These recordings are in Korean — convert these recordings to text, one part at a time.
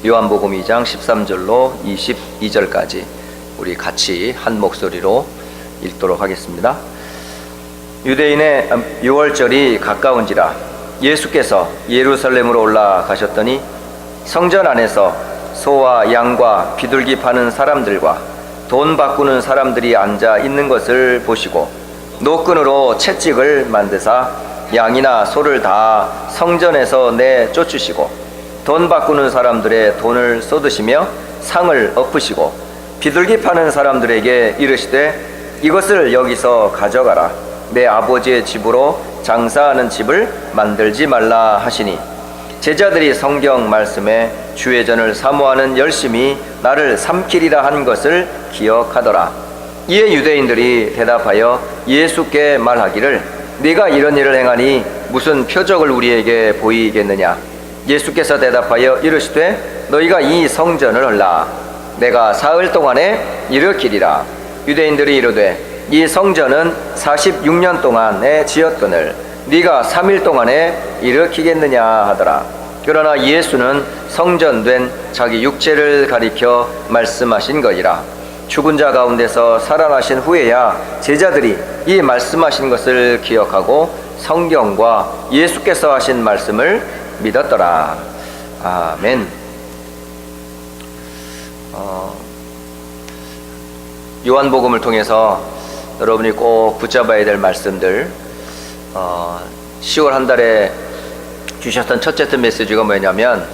요한복음 2장 13절로 22절까지 우리 같이 한 목소리로 읽도록 하겠습니다. 유대인의 유월절이 가까운지라 예수께서 예루살렘으로 올라가셨더니 성전 안에서 소와 양과 비둘기 파는 사람들과 돈 바꾸는 사람들이 앉아 있는 것을 보시고 노끈으로 채찍을 만드사 양이나 소를 다 성전에서 내쫓으시고 돈 바꾸는 사람들의 돈을 쏟으시며 상을 엎으시고 비둘기 파는 사람들에게 이르시되 이것을 여기서 가져가라. 내 아버지의 집으로 장사하는 집을 만들지 말라 하시니 제자들이 성경 말씀에 주의 전을 사모하는 열심히 나를 삼키리라 한 것을 기억하더라. 이에 유대인들이 대답하여 예수께 말하기를 네가 이런 일을 행하니 무슨 표적을 우리에게 보이겠느냐. 예수께서 대답하여 이르시되 너희가 이 성전을 헐라. 내가 사흘 동안에 일으키리라. 유대인들이 이르되 이 성전은 46년 동안에 지었거늘 네가 3일 동안에 일으키겠느냐 하더라. 그러나 예수는 성전된 자기 육체를 가리켜 말씀하신 거니라. 죽은 자 가운데서 살아나신 후에야 제자들이 이 말씀하신 것을 기억하고 성경과 예수께서 하신 말씀을 믿었더라. 아멘. 요한복음을 통해서 여러분이 꼭 붙잡아야 될 말씀들, 10월 한 달에 주셨던 첫째 메시지가 뭐냐면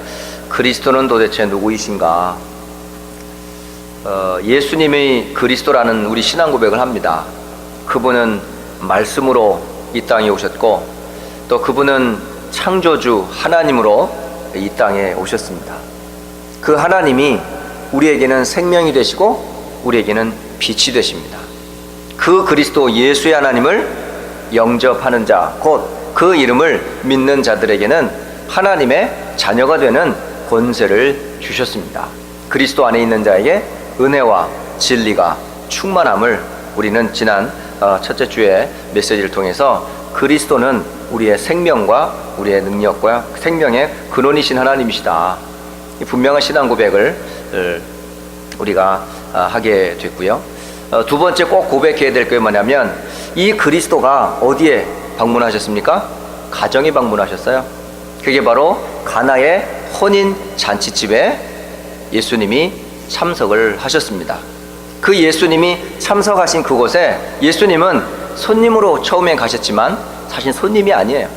그리스도는 도대체 누구이신가. 예수님이 그리스도라는 우리 신앙 고백을 합니다. 그분은 말씀으로 이 땅에 오셨고 또 그분은 창조주 하나님으로 이 땅에 오셨습니다. 그 하나님이 우리에게는 생명이 되시고 우리에게는 빛이 되십니다. 그 그리스도 예수의 하나님을 영접하는 자, 곧 그 이름을 믿는 자들에게는 하나님의 자녀가 되는 권세를 주셨습니다. 그리스도 안에 있는 자에게 은혜와 진리가 충만함을 우리는 지난 첫째 주의 메시지를 통해서 그리스도는 우리의 생명과 우리의 능력과 생명의 근원이신 하나님이시다. 이 분명한 신앙 고백을 우리가 하게 됐고요. 두 번째 꼭 고백해야 될 게 뭐냐면 이 그리스도가 어디에 방문하셨습니까? 가정에 방문하셨어요. 그게 바로 가나의 혼인 잔치집에 예수님이 참석을 하셨습니다. 그 예수님이 참석하신 그곳에 예수님은 손님으로 처음엔 가셨지만 사실 손님이 아니에요.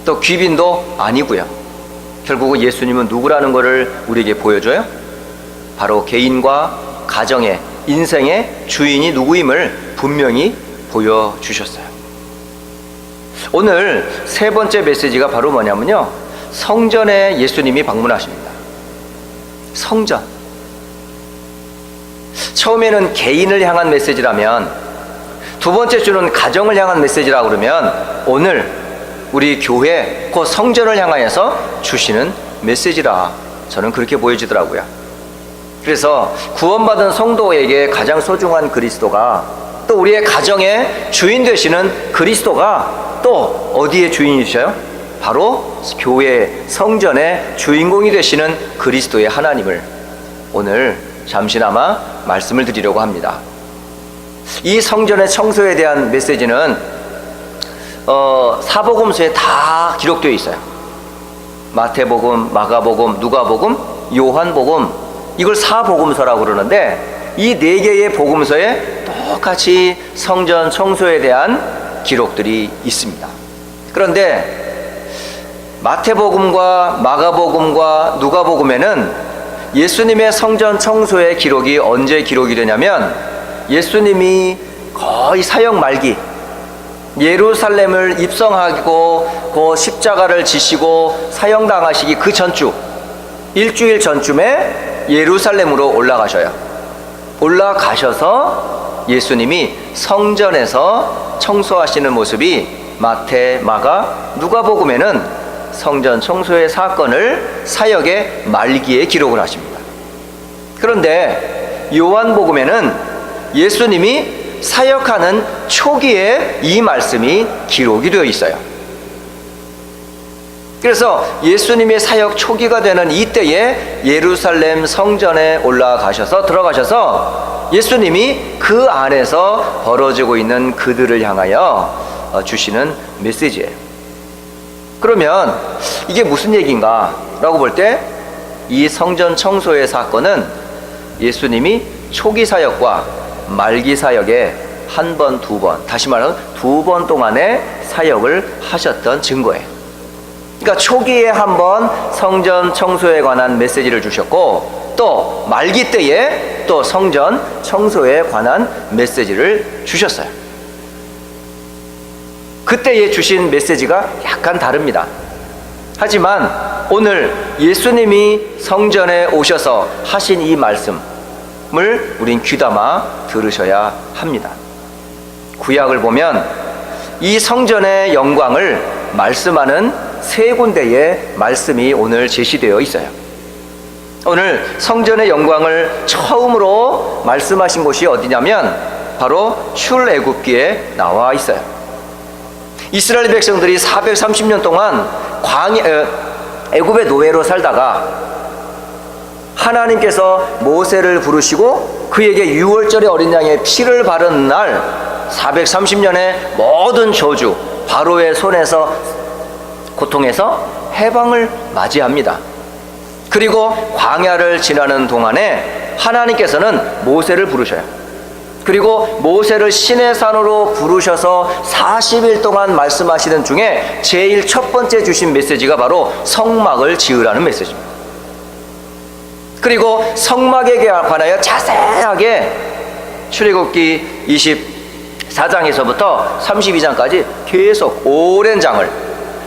또 귀빈도 아니고요. 결국은 예수님은 누구라는 것을 우리에게 보여줘요. 바로 개인과 가정의 인생의 주인이 누구임을 분명히 보여주셨어요. 오늘 세 번째 메시지가 바로 뭐냐면요, 성전에 예수님이 방문하십니다. 성전. 처음에는 개인을 향한 메시지라면 두 번째 주는 가정을 향한 메시지라고 그러면 오늘 우리 교회 그 성전을 향하여서 주시는 메시지라 저는 그렇게 보여지더라고요. 그래서 구원받은 성도에게 가장 소중한 그리스도가 또 우리의 가정의 주인 되시는 그리스도가 또 어디에 주인이셔요? 바로 교회 성전의 주인공이 되시는 그리스도의 하나님을 오늘 잠시나마 말씀을 드리려고 합니다. 이 성전의 청소에 대한 메시지는 사복음서에 다 기록되어 있어요. 마태복음, 마가복음, 누가복음, 요한복음, 이걸 사복음서라고 그러는데 이 네 개의 복음서에 똑같이 성전 청소에 대한 기록들이 있습니다. 그런데 마태복음과 마가복음과 누가복음에는 예수님의 성전 청소의 기록이 언제 기록이 되냐면 예수님이 거의 사역 말기 예루살렘을 입성하고 그 십자가를 지시고 사형당하시기 그 전주 일주일 전쯤에 예루살렘으로 올라가셔요. 올라가셔서 예수님이 성전에서 청소하시는 모습이 마태, 마가, 누가복음에는 성전 청소의 사건을 사역의 말기에 기록을 하십니다. 그런데 요한복음에는 예수님이 사역하는 초기에 이 말씀이 기록이 되어 있어요. 그래서 예수님의 사역 초기가 되는 이때에 예루살렘 성전에 들어가셔서 예수님이 그 안에서 벌어지고 있는 그들을 향하여 주시는 메시지예요. 그러면 이게 무슨 얘기인가 라고 볼 때 이 성전 청소의 사건은 예수님이 초기 사역과 말기 사역에 한 번, 두 번, 다시 말하면 2번 동안의 사역을 하셨던 증거예요. 그러니까 초기에 한 번 성전 청소에 관한 메시지를 주셨고, 또 말기 때에 또 성전 청소에 관한 메시지를 주셨어요. 그때에 주신 메시지가 약간 다릅니다. 하지만 오늘 예수님이 성전에 오셔서 하신 이 말씀을 우린 귀담아 들으셔야 합니다. 구약을 보면 이 성전의 영광을 말씀하는 3군데의 말씀이 오늘 제시되어 있어요. 오늘 성전의 영광을 처음으로 말씀하신 곳이 어디냐면 바로 출애굽기에 나와 있어요. 이스라엘 백성들이 430년 동안 애굽의 노예로 살다가 하나님께서 모세를 부르시고 그에게 유월절의 어린 양의 피를 바른 날 430년의 모든 저주, 바로의 손에서 고통에서 해방을 맞이합니다. 그리고 광야를 지나는 동안에 하나님께서는 모세를 부르셔요. 그리고 모세를 시내산으로 부르셔서 40일 동안 말씀하시는 중에 제일 첫 번째 주신 메시지가 바로 성막을 지으라는 메시지입니다. 그리고 성막에 관하여 자세하게 출애굽기 24장에서부터 32장까지 계속 오랜 장을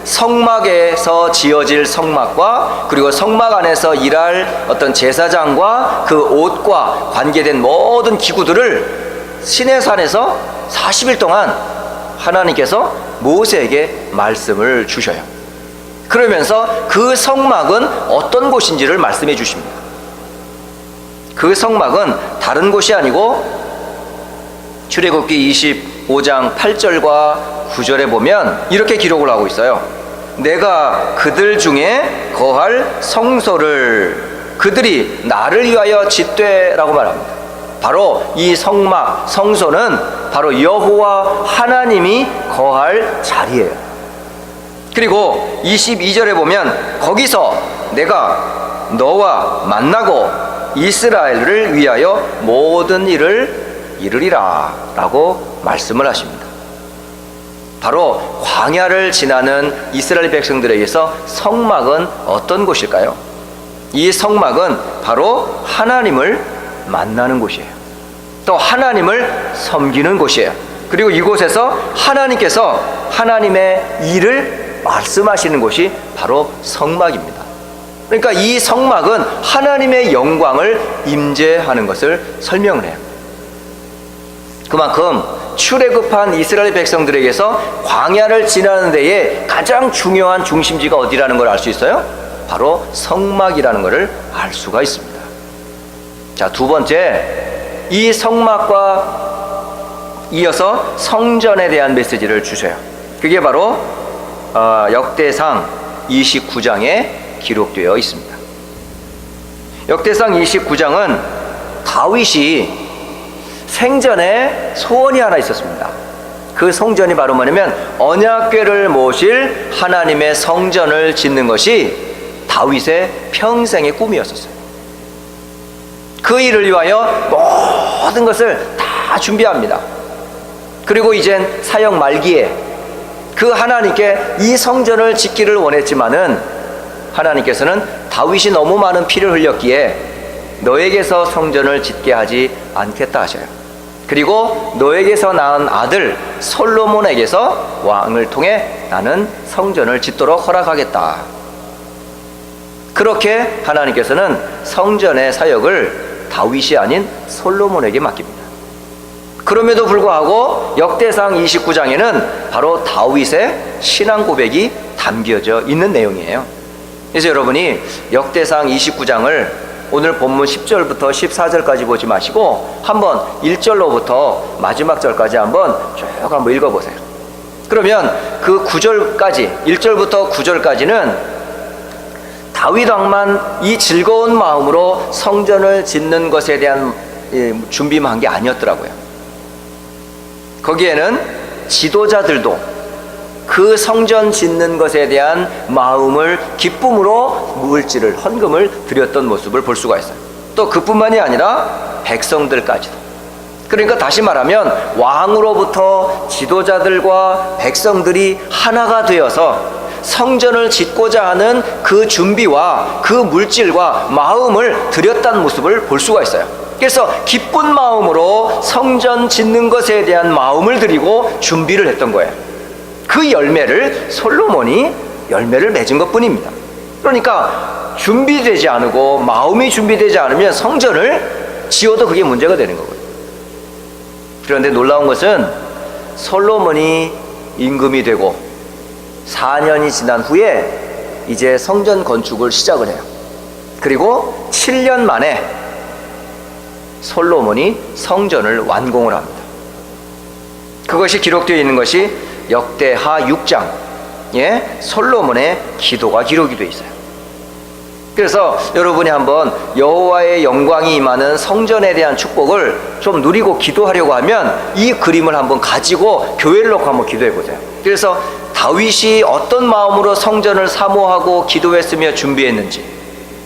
성막에서 지어질 성막과 그리고 성막 안에서 일할 어떤 제사장과 그 옷과 관계된 모든 기구들을 시내산에서 40일 동안 하나님께서 모세에게 말씀을 주셔요. 그러면서 그 성막은 어떤 곳인지를 말씀해 주십니다. 그 성막은 다른 곳이 아니고 출애굽기 25장 8절과 9절에 보면 이렇게 기록을 하고 있어요. 내가 그들 중에 거할 성소를 그들이 나를 위하여 짓되라고 말합니다. 바로 이 성막, 성소는 바로 여호와 하나님이 거할 자리예요. 그리고 22절에 보면 거기서 내가 너와 만나고 이스라엘을 위하여 모든 일을 이루리라 라고 말씀을 하십니다. 바로 광야를 지나는 이스라엘 백성들에게서 성막은 어떤 곳일까요? 이 성막은 바로 하나님을 만나는 곳이에요. 또 하나님을 섬기는 곳이에요. 그리고 이곳에서 하나님께서 하나님의 일을 말씀하시는 곳이 바로 성막입니다. 그러니까 이 성막은 하나님의 영광을 임재하는 것을 설명을 해요. 그만큼 출애굽한 이스라엘 백성들에게서 광야를 지나는 데에 가장 중요한 중심지가 어디라는 걸 알 수 있어요? 바로 성막이라는 것을 알 수가 있습니다. 자, 두 번째, 이 성막과 이어서 성전에 대한 메시지를 주셔요. 그게 바로 역대상 29장에 기록되어 있습니다. 역대상 29장은 다윗이 생전에 소원이 하나 있었습니다. 그 성전이 바로 뭐냐면 언약궤를 모실 하나님의 성전을 짓는 것이 다윗의 평생의 꿈이었었어요. 그 일을 위하여 모든 것을 다 준비합니다. 그리고 이젠 사역 말기에 그 하나님께 이 성전을 짓기를 원했지만은 하나님께서는 다윗이 너무 많은 피를 흘렸기에 너에게서 성전을 짓게 하지 않겠다 하셔요. 그리고 너에게서 낳은 아들 솔로몬에게서 왕을 통해 나는 성전을 짓도록 허락하겠다. 그렇게 하나님께서는 성전의 사역을 다윗이 아닌 솔로몬에게 맡깁니다. 그럼에도 불구하고 역대상 29장에는 바로 다윗의 신앙 고백이 담겨져 있는 내용이에요. 그래서 여러분이 역대상 29장을 오늘 본문 10절부터 14절까지 보지 마시고 한번 1절로부터 마지막 절까지 한번 쭉 한번 읽어보세요. 그러면 그 9절까지, 1절부터 9절까지는 다윗 왕만 이 즐거운 마음으로 성전을 짓는 것에 대한 준비만 한 게 아니었더라고요. 거기에는 지도자들도 그 성전 짓는 것에 대한 마음을 기쁨으로 물질을, 헌금을 드렸던 모습을 볼 수가 있어요. 또 그뿐만이 아니라 백성들까지도. 그러니까 다시 말하면 왕으로부터 지도자들과 백성들이 하나가 되어서 성전을 짓고자 하는 그 준비와 그 물질과 마음을 드렸다는 모습을 볼 수가 있어요. 그래서 기쁜 마음으로 성전 짓는 것에 대한 마음을 드리고 준비를 했던 거예요. 그 열매를 솔로몬이 열매를 맺은 것 뿐입니다. 그러니까 준비되지 않고 마음이 준비되지 않으면 성전을 지어도 그게 문제가 되는 거거든요. 그런데 놀라운 것은 솔로몬이 임금이 되고 4년이 지난 후에 이제 성전 건축을 시작을 해요. 그리고 7년 만에 솔로몬이 성전을 완공을 합니다. 그것이 기록되어 있는 것이 역대하 6장에 솔로몬의 기도가 기록이 되어 있어요. 그래서 여러분이 한번 여호와의 영광이 임하는 성전에 대한 축복을 좀 누리고 기도하려고 하면 이 그림을 한번 가지고 교회를 놓고 한번 기도해 보세요. 그래서 다윗이 어떤 마음으로 성전을 사모하고 기도했으며 준비했는지,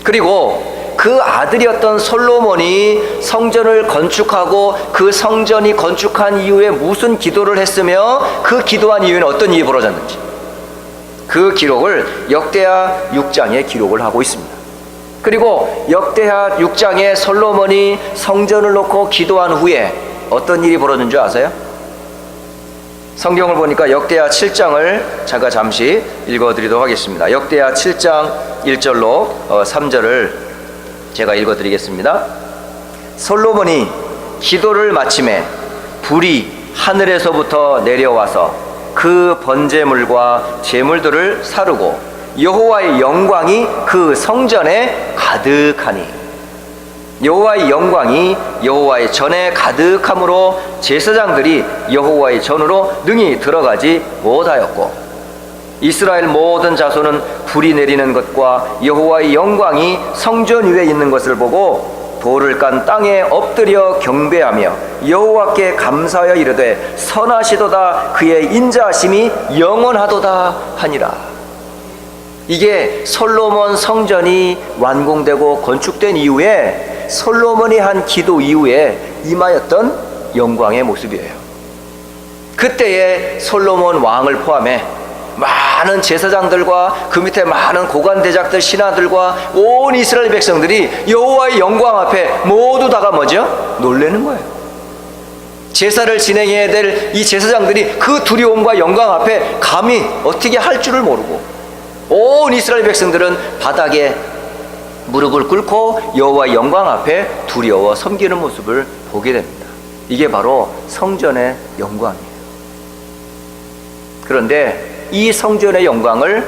그리고 그 아들이었던 솔로몬이 성전을 건축하고 그 성전이 건축한 이후에 무슨 기도를 했으며 그 기도한 이후에는 어떤 일이 벌어졌는지, 그 기록을 역대하 6장에 기록을 하고 있습니다. 그리고 역대하 6장에 솔로몬이 성전을 놓고 기도한 후에 어떤 일이 벌어진 줄 아세요? 성경을 보니까 역대하 7장을 제가 잠시 읽어드리도록 하겠습니다. 역대하 7장 1절로 3절을 제가 읽어드리겠습니다. 솔로몬이 기도를 마침에 불이 하늘에서부터 내려와서 그 번제물과 제물들을 사르고 여호와의 영광이 그 성전에 가득하니, 여호와의 영광이 여호와의 전에 가득함으로 제사장들이 여호와의 전으로 능히 들어가지 못하였고, 이스라엘 모든 자손은 불이 내리는 것과 여호와의 영광이 성전 위에 있는 것을 보고 돌을 깐 땅에 엎드려 경배하며 여호와께 감사하여 이르되 선하시도다, 그의 인자하심이 영원하도다 하니라. 이게 솔로몬 성전이 완공되고 건축된 이후에 솔로몬이 한 기도 이후에 임하였던 영광의 모습이에요. 그때에 솔로몬 왕을 포함해 많은 제사장들과 그 밑에 많은 고관대작들, 신하들과 온 이스라엘 백성들이 여호와의 영광 앞에 모두 다가 뭐죠? 놀라는 거예요. 제사를 진행해야 될 이 제사장들이 그 두려움과 영광 앞에 감히 어떻게 할 줄을 모르고, 온 이스라엘 백성들은 바닥에 무릎을 꿇고 여호와의 영광 앞에 두려워 섬기는 모습을 보게 됩니다. 이게 바로 성전의 영광이에요. 그런데 이 성전의 영광을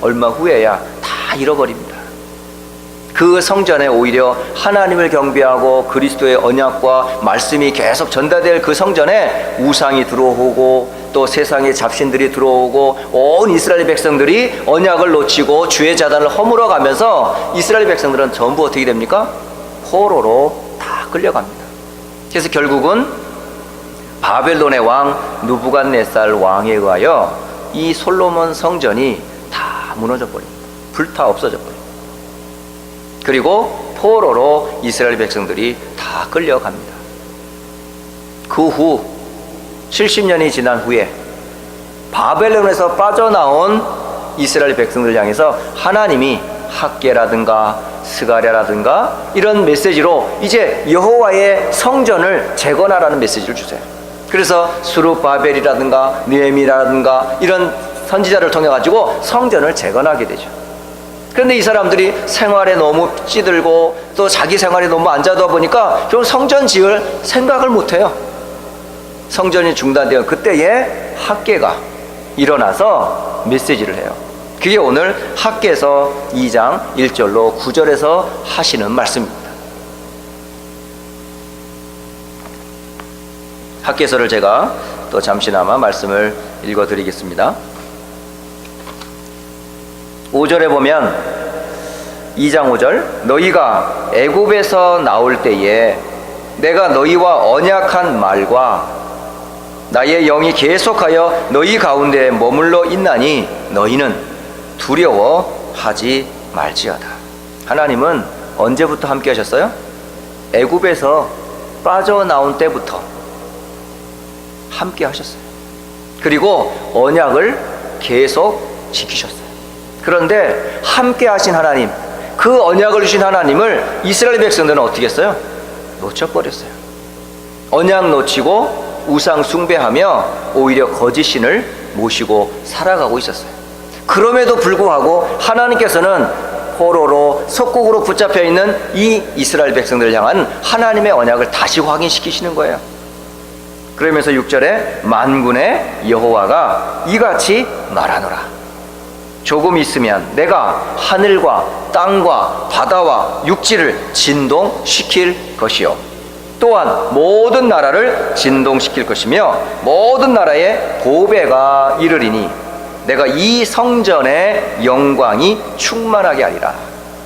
얼마 후에야 다 잃어버립니다. 그 성전에 오히려 하나님을 경배하고 그리스도의 언약과 말씀이 계속 전달될 그 성전에 우상이 들어오고 또 세상의 잡신들이 들어오고 온 이스라엘 백성들이 언약을 놓치고 주의 자단을 허물어 가면서 이스라엘 백성들은 전부 어떻게 됩니까? 포로로 다 끌려갑니다. 그래서 결국은 바벨론의 왕 느부갓네살 왕에 의하여 이 솔로몬 성전이 다 무너져 버립니다. 불타 없어져 버립니다. 그리고 포로로 이스라엘 백성들이 다 끌려갑니다. 그 후 70년이 지난 후에 바벨론에서 빠져나온 이스라엘 백성들 향해서 하나님이 학개라든가 스가랴라든가 이런 메시지로 이제 여호와의 성전을 재건하라는 메시지를 주세요. 그래서 스룹바벨이라든가 느헤미야라든가 이런 선지자를 통해 가지고 성전을 재건하게 되죠. 그런데 이 사람들이 생활에 너무 찌들고 또 자기 생활에 너무 앉아다 보니까 결국 성전 지을 생각을 못해요. 성전이 중단되어 그때에 학개가 일어나서 메시지를 해요. 그게 오늘 학개서 2장 1절로 9절에서 하시는 말씀입니다. 학개서를 제가 또 잠시나마 말씀을 읽어드리겠습니다. 5절에 보면 2장 5절 너희가 애굽에서 나올 때에 내가 너희와 언약한 말과 나의 영이 계속하여 너희 가운데 머물러 있나니 너희는 두려워하지 말지어다. 하나님은 언제부터 함께 하셨어요? 애굽에서 빠져나온 때부터 함께 하셨어요. 그리고 언약을 계속 지키셨어요. 그런데 함께 하신 하나님, 그 언약을 주신 하나님을 이스라엘 백성들은 어떻게 했어요? 놓쳐버렸어요. 언약 놓치고 우상 숭배하며 오히려 거짓 신을 모시고 살아가고 있었어요. 그럼에도 불구하고 하나님께서는 포로로 속국으로 붙잡혀 있는 이 이스라엘 백성들을 향한 하나님의 언약을 다시 확인시키시는 거예요. 그러면서 6절에 만군의 여호와가 이같이 말하노라. 조금 있으면 내가 하늘과 땅과 바다와 육지를 진동시킬 것이요 또한 모든 나라를 진동시킬 것이며 모든 나라에 보배가 이르리니 내가 이 성전의 영광이 충만하게 하리라.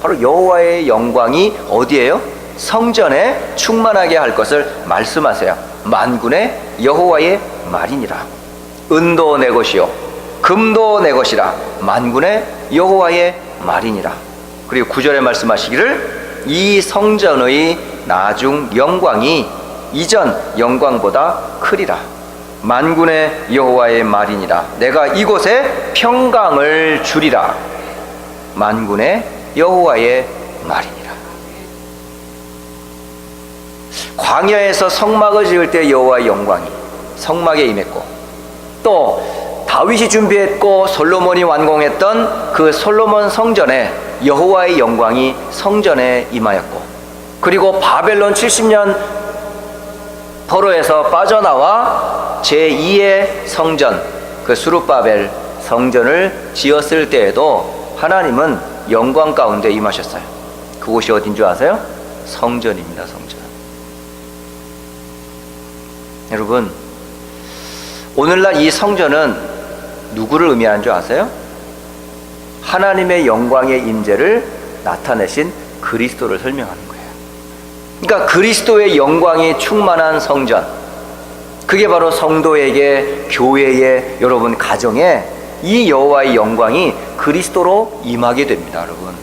바로 여호와의 영광이 어디예요? 성전에 충만하게 할 것을 말씀하세요. 만군의 여호와의 말이니라. 은도 내 것이요 금도 내 것이라. 만군의 여호와의 말이니라. 그리고 9절에 말씀하시기를 이 성전의 나중 영광이 이전 영광보다 크리라. 만군의 여호와의 말이니라. 내가 이곳에 평강을 주리라. 만군의 여호와의 말이니라. 광야에서 성막을 지을 때 여호와의 영광이 성막에 임했고, 또 다윗이 준비했고 솔로몬이 완공했던 그 솔로몬 성전에 여호와의 영광이 성전에 임하였고, 그리고 바벨론 70년 포로에서 빠져나와 제2의 성전, 그 수룹바벨 성전을 지었을 때에도 하나님은 영광 가운데 임하셨어요. 그곳이 어딘 줄 아세요? 성전입니다. 성전. 여러분, 오늘날 이 성전은 누구를 의미하는 줄 아세요? 하나님의 영광의 임재를 나타내신 그리스도를 설명하는 거예요. 그러니까 그리스도의 영광이 충만한 성전, 그게 바로 성도에게, 교회에, 여러분 가정에 이 여호와의 영광이 그리스도로 임하게 됩니다. 여러분,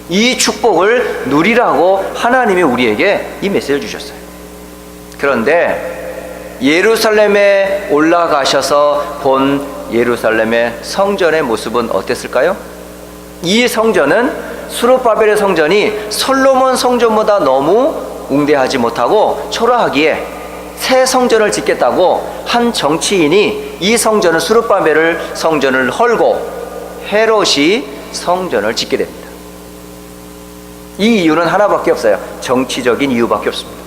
이 축복을 누리라고 하나님이 우리에게 이 메시지를 주셨어요. 그런데 예루살렘에 올라가셔서 본 예루살렘의 성전의 모습은 어땠을까요? 이 성전은 수룹바벨의 성전이 솔로몬 성전보다 너무 웅대하지 못하고 초라하기에 새 성전을 짓겠다고 한 정치인이 이 성전을, 수룹바벨을 성전을 헐고 헤롯이 성전을 짓게 됩니다. 이 이유는 하나밖에 없어요. 정치적인 이유밖에 없습니다.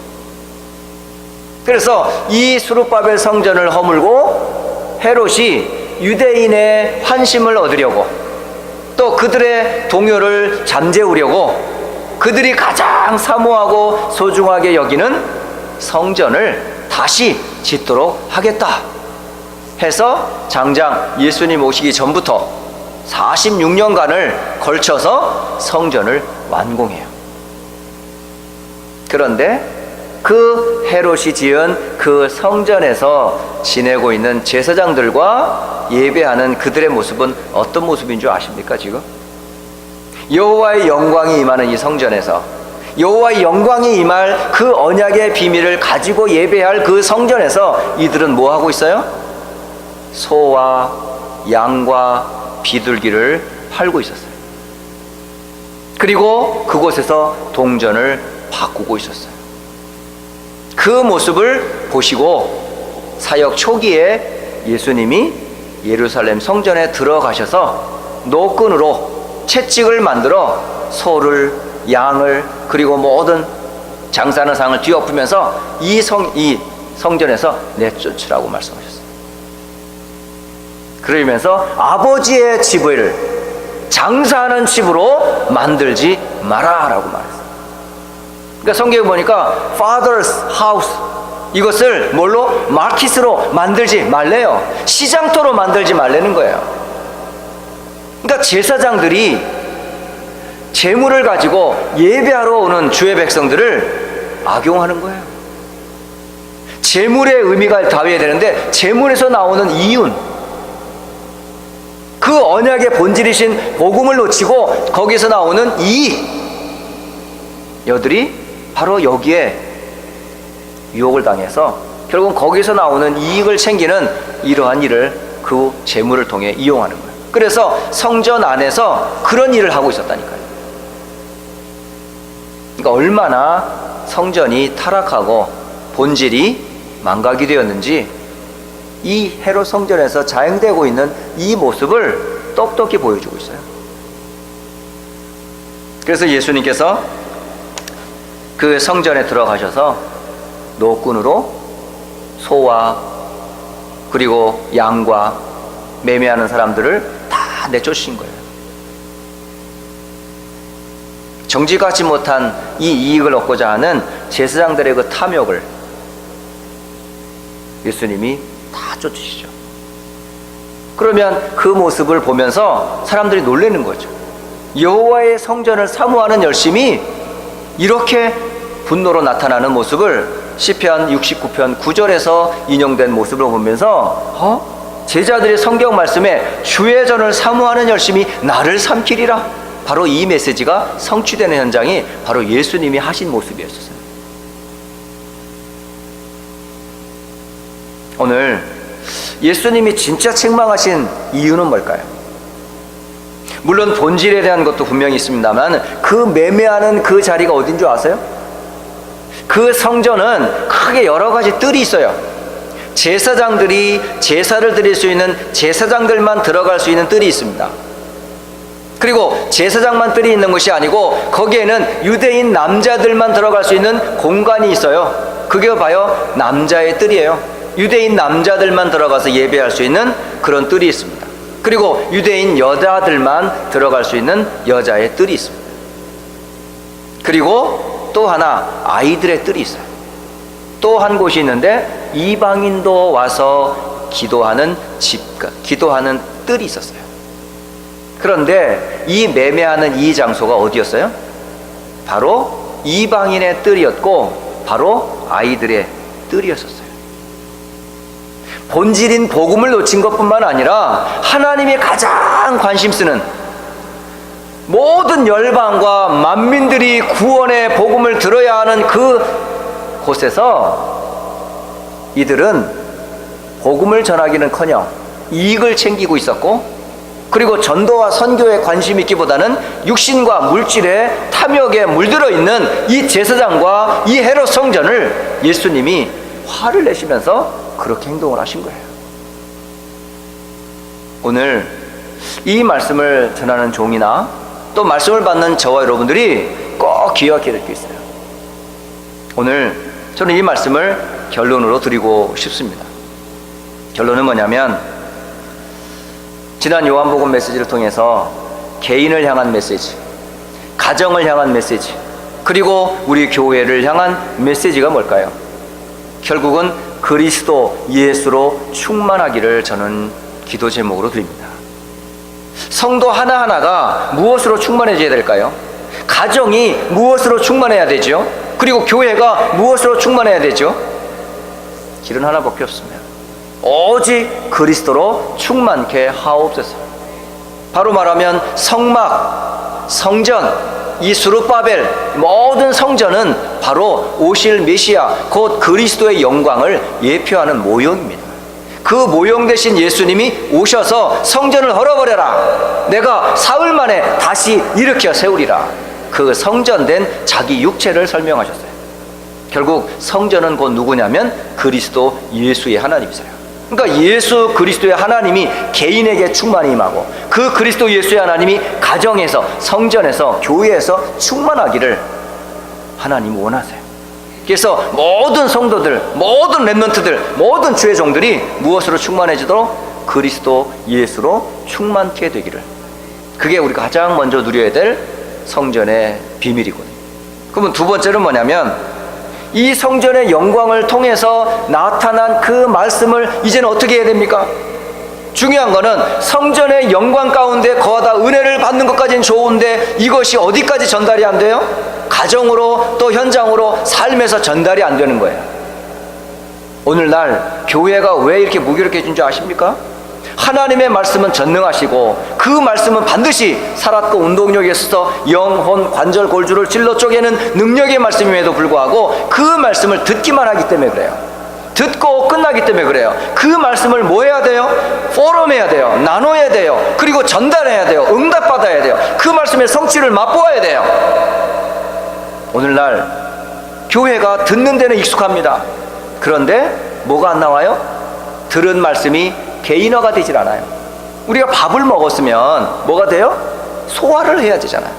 그래서 이 수룹바벨 성전을 허물고 헤롯이 유대인의 환심을 얻으려고, 또 그들의 동요를 잠재우려고 그들이 가장 사모하고 소중하게 여기는 성전을 다시 짓도록 하겠다 해서 장장 예수님 오시기 전부터 46년간을 걸쳐서 성전을 완공해요. 그런데 그 헤롯이 지은 그 성전에서 지내고 있는 제사장들과 예배하는 그들의 모습은 어떤 모습인 줄 아십니까? 지금 여호와의 영광이 임하는 이 성전에서, 여호와의 영광이 임할 그 언약의 비밀을 가지고 예배할 그 성전에서 이들은 뭐 하고 있어요? 소와 양과 비둘기를 팔고 있었어요. 그리고 그곳에서 동전을 바꾸고 있었어요. 그 모습을 보시고 사역 초기에 예수님이 예루살렘 성전에 들어가셔서 노끈으로 채찍을 만들어 소를, 양을, 그리고 모든 장사하는 상을 뒤엎으면서 이 성전에서 내쫓으라고 말씀하셨어요. 그러면서 아버지의 집을 장사하는 집으로 만들지 마라 라고 말했어요. 그러니까 성경에 보니까 Father's house, 이것을 뭘로? 마켓으로 만들지 말래요. 시장터로 만들지 말라는 거예요. 그러니까 제사장들이 재물을 가지고 예배하러 오는 주의 백성들을 악용하는 거예요. 재물의 의미가 다해야 되는데 재물에서 나오는 이윤, 그 언약의 본질이신 복음을 놓치고 거기서 나오는 이익, 여들이 바로 여기에 유혹을 당해서 결국 거기서 나오는 이익을 챙기는 이러한 일을 그 재물을 통해 이용하는 거예요. 그래서 성전 안에서 그런 일을 하고 있었다니까요. 그러니까 얼마나 성전이 타락하고 본질이 망각이 되었는지 이 헤롯 성전에서 자행되고 있는 이 모습을 똑똑히 보여주고 있어요. 그래서 예수님께서 그 성전에 들어가셔서 노끈으로 소와 그리고 양과 매매하는 사람들을 다 내쫓으신 거예요. 정직하지 못한 이 이익을 얻고자 하는 제사장들의 그 탐욕을 예수님이 다 쫓으시죠. 그러면 그 모습을 보면서 사람들이 놀라는 거죠. 여호와의 성전을 사모하는 열심이 이렇게 분노로 나타나는 모습을 시편 69편 9절에서 인용된 모습을 보면서 제자들의 성경 말씀에 주의 전을 사모하는 열심이 나를 삼키리라, 바로 이 메시지가 성취되는 현장이 바로 예수님이 하신 모습이었어요. 오늘 예수님이 진짜 책망하신 이유는 뭘까요? 물론 본질에 대한 것도 분명히 있습니다만 그 매매하는 그 자리가 어딘 줄 아세요? 그 성전은 크게 여러 가지 뜰이 있어요. 제사장들이 제사를 드릴 수 있는 제사장들만 들어갈 수 있는 뜰이 있습니다. 그리고 제사장만 뜰이 있는 것이 아니고 거기에는 유대인 남자들만 들어갈 수 있는 공간이 있어요. 그게 봐요, 남자의 뜰이에요. 유대인 남자들만 들어가서 예배할 수 있는 그런 뜰이 있습니다. 그리고 유대인 여자들만 들어갈 수 있는 여자의 뜰이 있습니다. 그리고 또 하나 아이들의 뜰이 있어요. 또 한 곳이 있는데 이방인도 와서 기도하는 기도하는 뜰이 있었어요. 그런데 이 매매하는 이 장소가 어디였어요? 바로 이방인의 뜰이었고 바로 아이들의 뜰이었었어요. 본질인 복음을 놓친 것뿐만 아니라 하나님이 가장 관심 쓰는 모든 열방과 만민들이 구원의 복음을 들어야 하는 그 곳에서 이들은 복음을 전하기는커녕 이익을 챙기고 있었고, 그리고 전도와 선교에 관심 있기보다는 육신과 물질의 탐욕에 물들어 있는 이 제사장과 이 헤롯 성전을 예수님이 화를 내시면서 그렇게 행동을 하신 거예요. 오늘 이 말씀을 전하는 종이나 또 말씀을 받는 저와 여러분들이 꼭 기억해야 될 게 있어요. 오늘 저는 이 말씀을 결론으로 드리고 싶습니다. 결론은 뭐냐면, 지난 요한복음 메시지를 통해서 개인을 향한 메시지, 가정을 향한 메시지, 그리고 우리 교회를 향한 메시지가 뭘까요? 결국은 그리스도 예수로 충만하기를 저는 기도 제목으로 드립니다. 성도 하나하나가 무엇으로 충만해져야 될까요? 가정이 무엇으로 충만해야 되죠? 그리고 교회가 무엇으로 충만해야 되죠? 길은 하나밖에 없습니다. 오직 그리스도로 충만케 하옵소서. 바로 말하면 성막, 성전, 이 수르바벨 모든 성전은 바로 오실 메시아 곧 그리스도의 영광을 예표하는 모형입니다. 그 모형 대신 예수님이 오셔서 성전을 헐어버려라, 내가 사흘 만에 다시 일으켜 세우리라, 그 성전된 자기 육체를 설명하셨어요. 결국 성전은 곧 누구냐면 그리스도 예수의 하나님이세요. 그러니까 예수 그리스도의 하나님이 개인에게 충만히 임하고 그 그리스도 예수의 하나님이 가정에서, 성전에서, 교회에서 충만하기를 하나님이 원하세요. 그래서 모든 성도들, 모든 렘넌트들, 모든 주의 종들이 무엇으로 충만해지도록? 그리스도 예수로 충만케 되기를. 그게 우리가 가장 먼저 누려야 될 성전의 비밀이거든요. 그러면 두 번째는 뭐냐면, 이 성전의 영광을 통해서 나타난 그 말씀을 이제는 어떻게 해야 됩니까? 중요한 거는 성전의 영광 가운데 거하다 은혜를 받는 것까지는 좋은데 이것이 어디까지 전달이 안 돼요? 가정으로 또 현장으로 삶에서 전달이 안 되는 거예요. 오늘날 교회가 왜 이렇게 무기력해진 줄 아십니까? 하나님의 말씀은 전능하시고 그 말씀은 반드시 살았고 운동력이 있어서 영혼, 관절, 골주를 찔러 쪼개는 능력의 말씀임에도 불구하고 그 말씀을 듣기만 하기 때문에 그래요. 듣고 끝나기 때문에 그래요. 그 말씀을 뭐 해야 돼요? 포럼해야 돼요. 나눠야 돼요. 그리고 전달해야 돼요. 응답받아야 돼요. 그 말씀의 성취를 맛보아야 돼요. 오늘날 교회가 듣는 데는 익숙합니다. 그런데 뭐가 안 나와요? 들은 말씀이 개인화가 되질 않아요. 우리가 밥을 먹었으면 뭐가 돼요? 소화를 해야 되잖아요.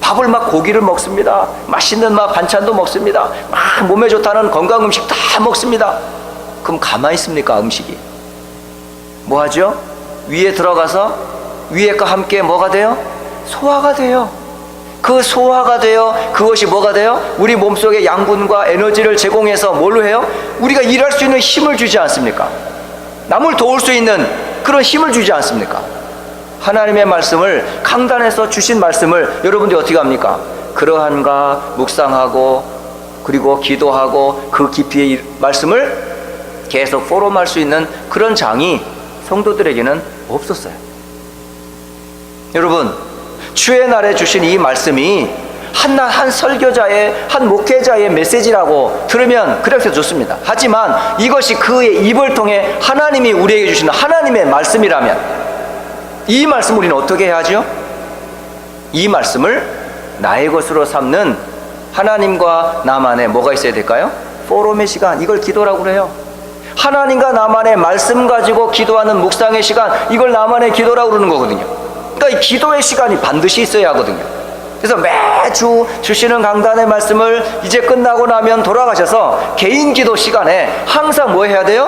밥을 막 고기를 먹습니다. 맛있는 막 반찬도 먹습니다. 막 몸에 좋다는 건강 음식 다 먹습니다. 그럼 가만히 있습니까? 음식이 뭐 하죠? 위에 들어가서 위에과 함께 뭐가 돼요? 소화가 돼요. 그 소화가 되어 그것이 뭐가 돼요? 우리 몸속에 양분과 에너지를 제공해서 뭘로 해요? 우리가 일할 수 있는 힘을 주지 않습니까? 남을 도울 수 있는 그런 힘을 주지 않습니까? 하나님의 말씀을, 강단에서 주신 말씀을 여러분들이 어떻게 합니까? 그러한가 묵상하고 그리고 기도하고 그 깊이의 말씀을 계속 포럼할 수 있는 그런 장이 성도들에게는 없었어요. 여러분, 주의 날에 주신 이 말씀이 한 설교자의, 한 목회자의 메시지라고 들으면 그렇게 좋습니다. 하지만 이것이 그의 입을 통해 하나님이 우리에게 주시는 하나님의 말씀이라면 이 말씀 우리는 어떻게 해야 하죠? 이 말씀을 나의 것으로 삼는 하나님과 나만의 뭐가 있어야 될까요? 포럼의 시간, 이걸 기도라고 그래요. 하나님과 나만의 말씀 가지고 기도하는 묵상의 시간, 이걸 나만의 기도라고 그러는 거거든요. 그러니까 이 기도의 시간이 반드시 있어야 하거든요. 그래서 매주 주시는 강단의 말씀을 이제 끝나고 나면 돌아가셔서 개인 기도 시간에 항상 뭐 해야 돼요?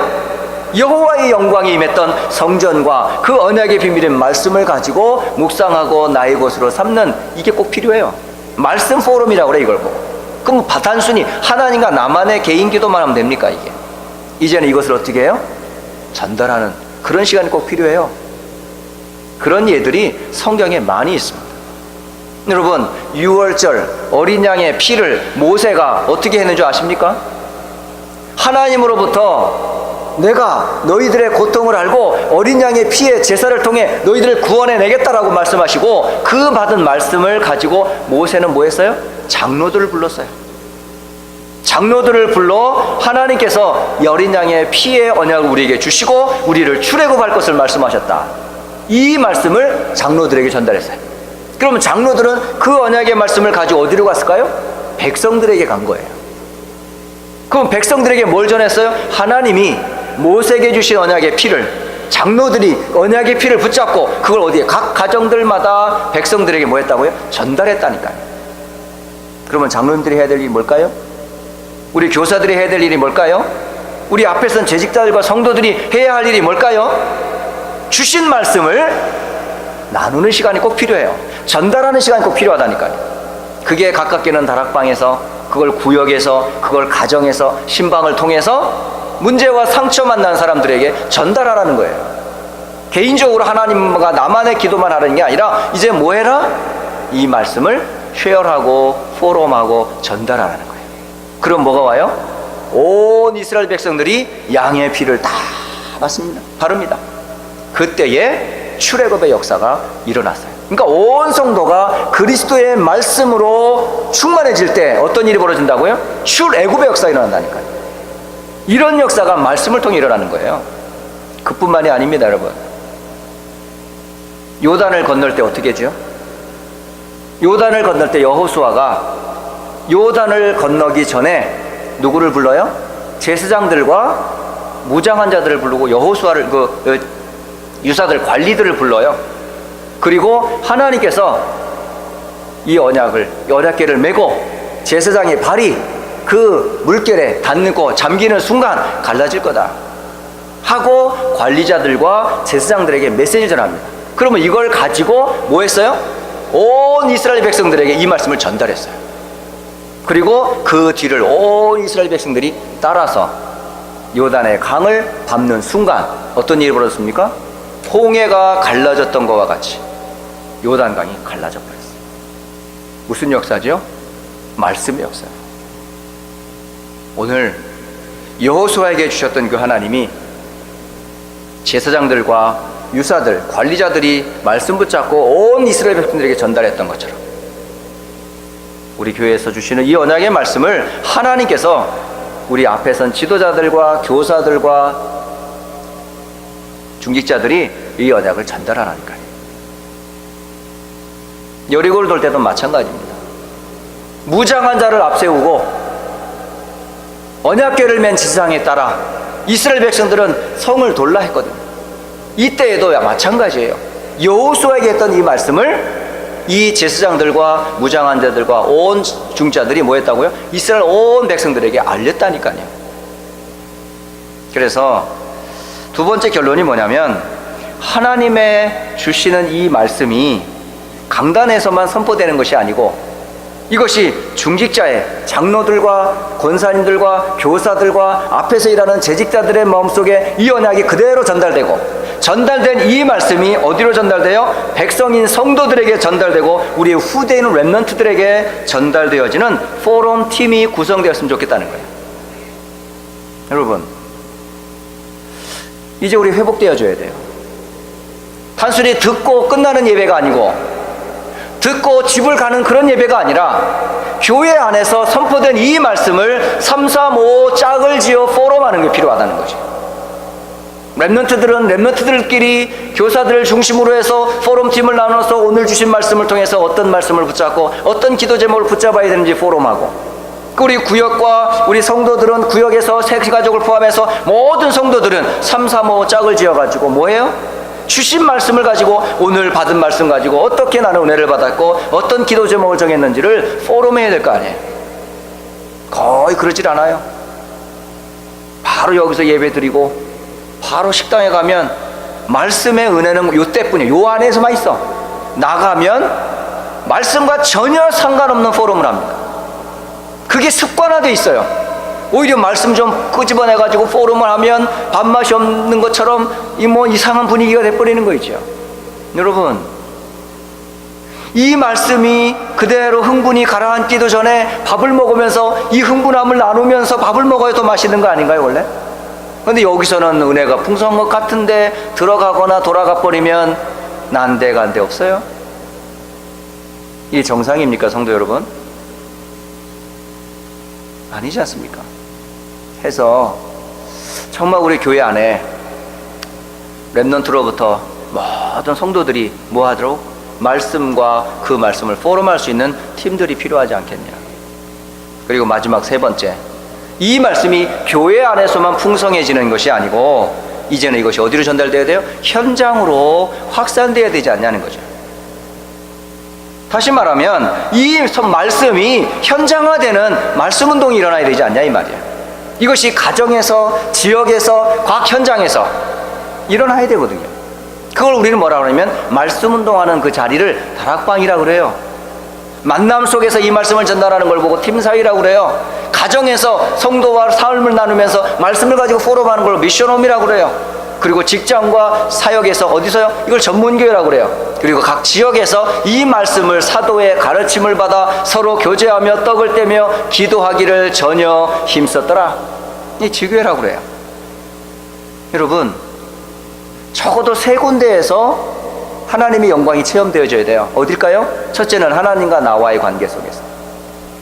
여호와의 영광이 임했던 성전과 그 언약의 비밀인 말씀을 가지고 묵상하고 나의 것으로 삼는, 이게 꼭 필요해요. 말씀 포럼이라고 그래, 이걸 보고. 그럼 단순히 하나님과 나만의 개인 기도만 하면 됩니까? 이게 이제는 이것을 어떻게 해요? 전달하는 그런 시간이 꼭 필요해요. 그런 예들이 성경에 많이 있습니다. 여러분, 유월절 어린 양의 피를 모세가 어떻게 했는 줄 아십니까? 하나님으로부터 내가 너희들의 고통을 알고 어린 양의 피의 제사를 통해 너희들을 구원해 내겠다라고 말씀하시고 그 받은 말씀을 가지고 모세는 뭐 했어요? 장로들을 불렀어요. 장로들을 불러 하나님께서 어린 양의 피의 언약을 우리에게 주시고 우리를 출애굽할 것을 말씀하셨다. 이 말씀을 장로들에게 전달했어요. 그러면 장로들은 그 언약의 말씀을 가지고 어디로 갔을까요? 백성들에게 간 거예요. 그럼 백성들에게 뭘 전했어요? 하나님이 모세에게 주신 언약의 피를, 장로들이 언약의 피를 붙잡고 그걸 어디에? 각 가정들마다 백성들에게 뭐 했다고요? 전달했다니까요. 그러면 장로님들이 해야 될 일이 뭘까요? 우리 교사들이 해야 될 일이 뭘까요? 우리 앞에 선 재직자들과 성도들이 해야 할 일이 뭘까요? 주신 말씀을 나누는 시간이 꼭 필요해요. 전달하는 시간이 꼭 필요하다니까요. 그게 가깝게는 다락방에서, 그걸 구역에서, 그걸 가정에서, 신방을 통해서 문제와 상처 만난 사람들에게 전달하라는 거예요. 개인적으로 하나님과 나만의 기도만 하는 게 아니라 이제 뭐 해라? 이 말씀을 쉐어하고 포럼하고 전달하라는 거예요. 그럼 뭐가 와요? 온 이스라엘 백성들이 양의 피를 다 바릅니다. 그때에 출애굽의 역사가 일어났어요. 그러니까 온 성도가 그리스도의 말씀으로 충만해질 때 어떤 일이 벌어진다고요? 출애굽의 역사가 일어난다니까요. 이런 역사가 말씀을 통해 일어나는 거예요. 그뿐만이 아닙니다, 여러분. 요단을 건널 때 어떻게 했죠? 요단을 건널 때 여호수아가 요단을 건너기 전에 누구를 불러요? 제사장들과 무장한 자들을 부르고 여호수아를, 유사들, 관리들을 불러요. 그리고 하나님께서 이 언약궤를 메고 제사장의 발이 그 물결에 닿고 잠기는 순간 갈라질 거다 하고 관리자들과 제사장들에게 메시지를 전합니다. 그러면 이걸 가지고 뭐 했어요? 온 이스라엘 백성들에게 이 말씀을 전달했어요. 그리고 그 뒤를 온 이스라엘 백성들이 따라서 요단의 강을 밟는 순간 어떤 일이 벌어졌습니까? 홍해가 갈라졌던 것과 같이 요단강이 갈라져 버렸어요. 무슨 역사죠? 말씀의 역사예요. 오늘 여호수아에게 주셨던 그 하나님이 제사장들과 유사들, 관리자들이 말씀 붙잡고 온 이스라엘 백성들에게 전달했던 것처럼 우리 교회에서 주시는 이 언약의 말씀을 하나님께서 우리 앞에 선 지도자들과 교사들과 중직자들이 이 언약을 전달하라니까요. 여리고를 돌 때도 마찬가지입니다. 무장한 자를 앞세우고 언약궤를 맨 지상에 따라 이스라엘 백성들은 성을 돌라 했거든요. 이때에도 마찬가지예요. 여호수아에게 했던 이 말씀을 이 제사장들과 무장한 자들과 온 중자들이 뭐 했다고요? 이스라엘 온 백성들에게 알렸다니까요. 그래서 두 번째 결론이 뭐냐면 하나님의 주시는 이 말씀이 강단에서만 선포되는 것이 아니고 이것이 중직자의 장로들과 권사님들과 교사들과 앞에서 일하는 재직자들의 마음속에 이 언약이 그대로 전달된 이 말씀이 어디로 전달돼요? 백성인 성도들에게 전달되고 우리의 후대인 렘넌트들에게 전달되어지는 포럼 팀이 구성되었으면 좋겠다는 거예요. 여러분, 이제 우리 회복되어져야 돼요. 단순히 듣고 끝나는 예배가 아니고 듣고 집을 가는 그런 예배가 아니라 교회 안에서 선포된 이 말씀을 3, 3, 5 짝을 지어 포럼하는 게 필요하다는 거죠. 렘넌트들은 렘넌트들끼리 교사들을 중심으로 해서 포럼팀을 나눠서 오늘 주신 말씀을 통해서 어떤 말씀을 붙잡고 어떤 기도 제목을 붙잡아야 되는지 포럼하고, 우리 구역과 우리 성도들은 구역에서 새 가족을 포함해서 모든 성도들은 3, 3, 5 짝을 지어가지고 뭐예요? 주신 말씀을 가지고 오늘 받은 말씀 가지고 어떻게 나는 은혜를 받았고 어떤 기도 제목을 정했는지를 포럼해야 될 거 아니에요. 거의 그러질 않아요. 바로 여기서 예배 드리고 바로 식당에 가면 말씀의 은혜는 요때뿐이에요. 요 안에서만 있어. 나가면 말씀과 전혀 상관없는 포럼을 합니다. 그게 습관화되어 있어요. 오히려 말씀 좀 끄집어내가지고 포럼을 하면 밥맛이 없는 것처럼 이상한 분위기가 돼버리는 거 있죠. 여러분, 이 말씀이 그대로 흥분이 가라앉기도 전에 밥을 먹으면서 이 흥분함을 나누면서 밥을 먹어야 더 맛있는 거 아닌가요 원래? 근데 여기서는 은혜가 풍성한 것 같은데 들어가거나 돌아가 버리면 난데간데 없어요? 이게 정상입니까 성도 여러분? 아니지 않습니까? 해서 정말 우리 교회 안에 렘넌트로부터 모든 성도들이 뭐 하도록 말씀과 그 말씀을 포럼할 수 있는 팀들이 필요하지 않겠냐. 그리고 마지막 세 번째, 이 말씀이 교회 안에서만 풍성해지는 것이 아니고 이제는 이것이 어디로 전달되어야 돼요? 현장으로 확산되어야 되지 않냐는 거죠. 다시 말하면 이 말씀이 현장화되는 말씀 운동이 일어나야 되지 않냐 이 말이에요. 이것이 가정에서, 지역에서, 각 현장에서 일어나야 되거든요. 그걸 우리는 뭐라 그러냐면 말씀 운동하는 그 자리를 다락방이라고 그래요. 만남 속에서 이 말씀을 전달하는 걸 보고 팀사위라고 그래요. 가정에서 성도와 삶을 나누면서 말씀을 가지고 포럼하는 걸 미션홈이라고 그래요. 그리고 직장과 사역에서 어디서요? 이걸 전문교회라고 그래요. 그리고 각 지역에서 이 말씀을 사도의 가르침을 받아 서로 교제하며 떡을 떼며 기도하기를 전혀 힘썼더라. 이 지교회라고 그래요. 여러분, 적어도 세 군데에서 하나님의 영광이 체험되어져야 돼요. 어딜까요? 첫째는 하나님과 나와의 관계 속에서,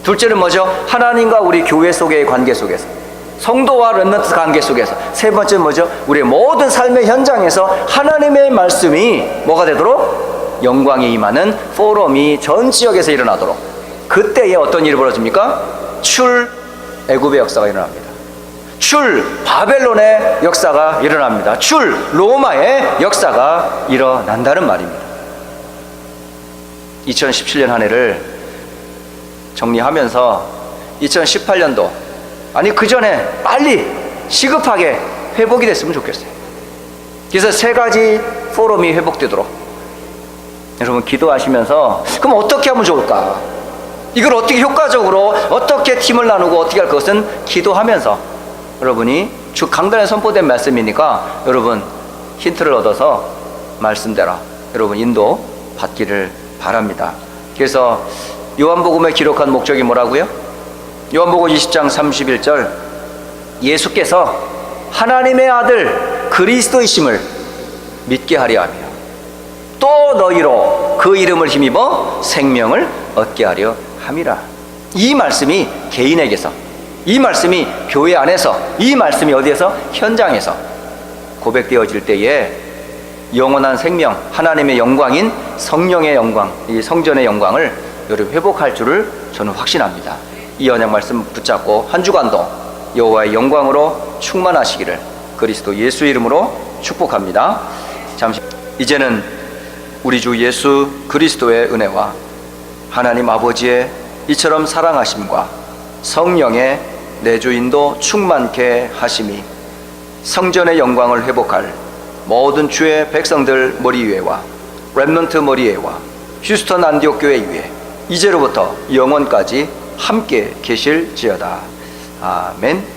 둘째는 뭐죠? 하나님과 우리 교회 속의 관계 속에서, 성도와 렘넌트 관계 속에서, 세 번째는 뭐죠? 우리의 모든 삶의 현장에서 하나님의 말씀이 뭐가 되도록 영광이 임하는 포럼이 전 지역에서 일어나도록. 그때에 어떤 일이 벌어집니까? 애굽의 역사가 일어납니다. 바벨론의 역사가 일어납니다. 로마의 역사가 일어난다는 말입니다. 2017년 한 해를 정리하면서 2018년도, 아니 그 전에 빨리 시급하게 회복이 됐으면 좋겠어요. 그래서 세 가지 포럼이 회복되도록 여러분 기도하시면서, 그럼 어떻게 하면 좋을까? 이걸 어떻게 효과적으로 어떻게 팀을 나누고 어떻게 할 것은 기도하면서 여러분이 주 강단에 선포된 말씀이니까 여러분 힌트를 얻어서 말씀대로 여러분 인도 받기를 바랍니다. 그래서 요한복음에 기록한 목적이 뭐라고요? 요한복음 20장 31절 예수께서 하나님의 아들 그리스도이심을 믿게 하려 하며 또 너희로 그 이름을 힘입어 생명을 얻게 하려 함이라. 이 말씀이 개인에게서, 이 말씀이 교회 안에서, 이 말씀이 어디에서? 현장에서 고백되어질 때에 영원한 생명, 하나님의 영광인 성령의 영광, 이 성전의 영광을 여러분 회복할 줄을 저는 확신합니다. 이 언약 말씀 붙잡고 한 주간도 여호와의 영광으로 충만하시기를 그리스도 예수 이름으로 축복합니다. 잠시 이제는 우리 주 예수 그리스도의 은혜와 하나님 아버지의 이처럼 사랑하심과 성령의 내주인도 충만케 하심이 성전의 영광을 회복할 모든 주의 백성들 머리 위에와 렘넌트 머리 위에와 휴스턴 안디옥 교회 위에 이제로부터 영원까지 함께 계실지어다. 아멘.